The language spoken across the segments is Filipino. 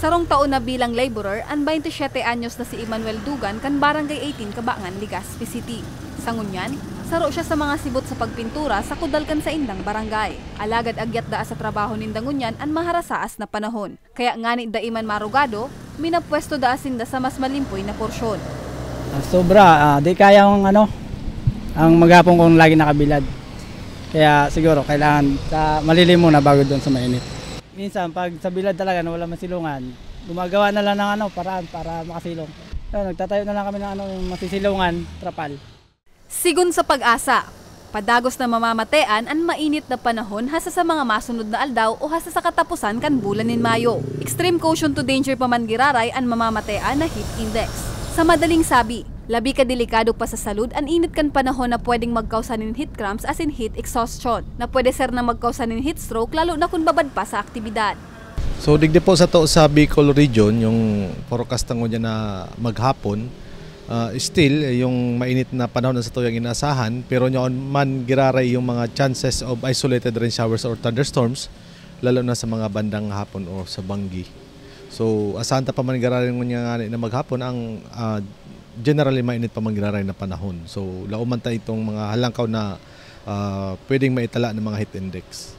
Sarong taon na bilang laborer, ang 27 anyos na si Emmanuel Dugan kan Barangay 18 Kabangan, Legazpi City. Sa ngunyan, saro siya sa mga sibot sa pagpintura sa kudalkan sa indang barangay. Alagad agyat daa sa trabaho nindang ngunyan ang maharasaas na panahon. Kaya nganit da iman marugado, minapwesto da asinda sa mas malimpoy na porsyon. Sobra, di kaya ang maghapon kung lagi nakabilad. Kaya siguro kailangan malilim muna bago doon sa mainit. Minsan pag sa bilad talaga na wala masilungan, gumagawa na lang ng paraan para makasilong. Nagtatayo na lang kami ng yung masisilungan, trapal. Sigun sa Pag-asa, padagos na mamamatean ang mainit na panahon hasa sa mga masunod na aldaw o hasa sa katapusan kan bulan nin Mayo. Extreme caution to danger pa man giraray ang mamamatean na heat index. Sa madaling sabi, labi ka delikado pa sa salud ang init kan panahon na pwedeng magkausa nin heat cramps as in heat exhaustion, na pwede ser na magkausa nin heat stroke lalo na kung babad pa sa aktibidad. So digdi po sa to sa Bicol region, yung forecast ng niya na maghapon, still yung mainit na panahon na sa to yung inaasahan, pero nyon man giraray yung mga chances of isolated rain showers or thunderstorms, lalo na sa mga bandang hapon o sa Banggi. So asahan ta pa man giraray nga na maghapon ang generally mainit pa man giraray na panahon. So lauman ta itong mga halangkaw na pwedeng maitala ng mga heat index.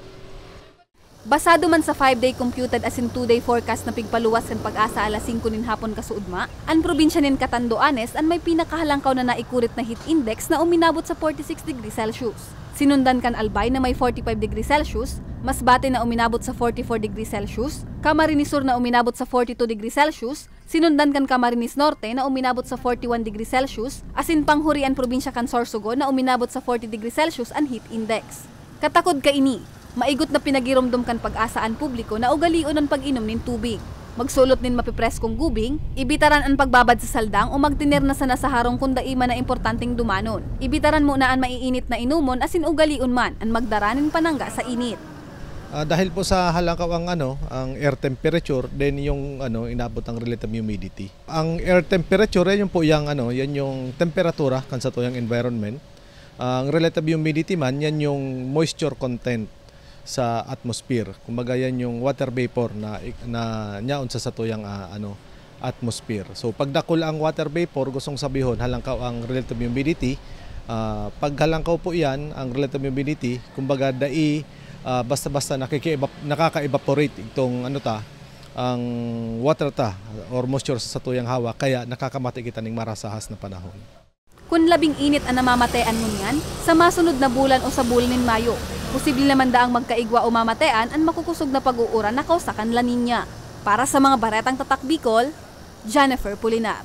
Basado man sa 5-day computed as in 2-day forecast na pigpaluwas kan Pag-asa alas 5 nin hapon kasuudma, ang probinsya nin Catanduanes ang may pinakahalangkaw na naikurit na heat index na uminabot sa 46 degrees Celsius. Sinundan kan Albay na may 45 degrees Celsius, Masbate na uminabot sa 44 degrees Celsius, Camarines Sur na uminabot sa 42 degrees Celsius, sinundan kan Camarines Norte na uminabot sa 41 degrees Celsius, asin panghurian probinsya kan Sorsogon na uminabot sa 40 degrees Celsius ang heat index. Katakod ka ini, maigot na pinagiromdom kan Pag-asaan publiko na ugalion ang pag-inom nin tubig. Magsulot nin mapipreskong gubing, ibitaran ang pagbabad sa saldang o magtiner na sa nasaharong kung daima na importanteng dumanon. Ibitaran mo na ang maiinit na inumon asin ugalion man ang magdaranin panangga sa init. Dahil po sa halangkaw ang air temperature, then yung inabot ang relative humidity. Ang air temperature yan po yan yung temperatura kan sa tuyang environment. Ang relative humidity man yan yung moisture content sa atmosphere. Kumbaga yan yung water vapor na nyaon sa tuyang atmosphere. So pagdakol ang water vapor, gustong sabihon halangkaw ang relative humidity. Pag halangkaw po yan ang relative humidity, kumbaga basta-basta nakaka-evaporate itong ang water or moisture sa tuyang hawa, kaya nakakamati kita ng marasahas na panahon. Kung labing init ang namamatean mo niyan, sa masunod na bulan o sa bulan nin Mayo, posible naman daang magkaigwa o mamatean ang makukusog na pag-uura na kausakan La Nina. Para sa mga baretang tatak Bicol, Jennifer Pulinar.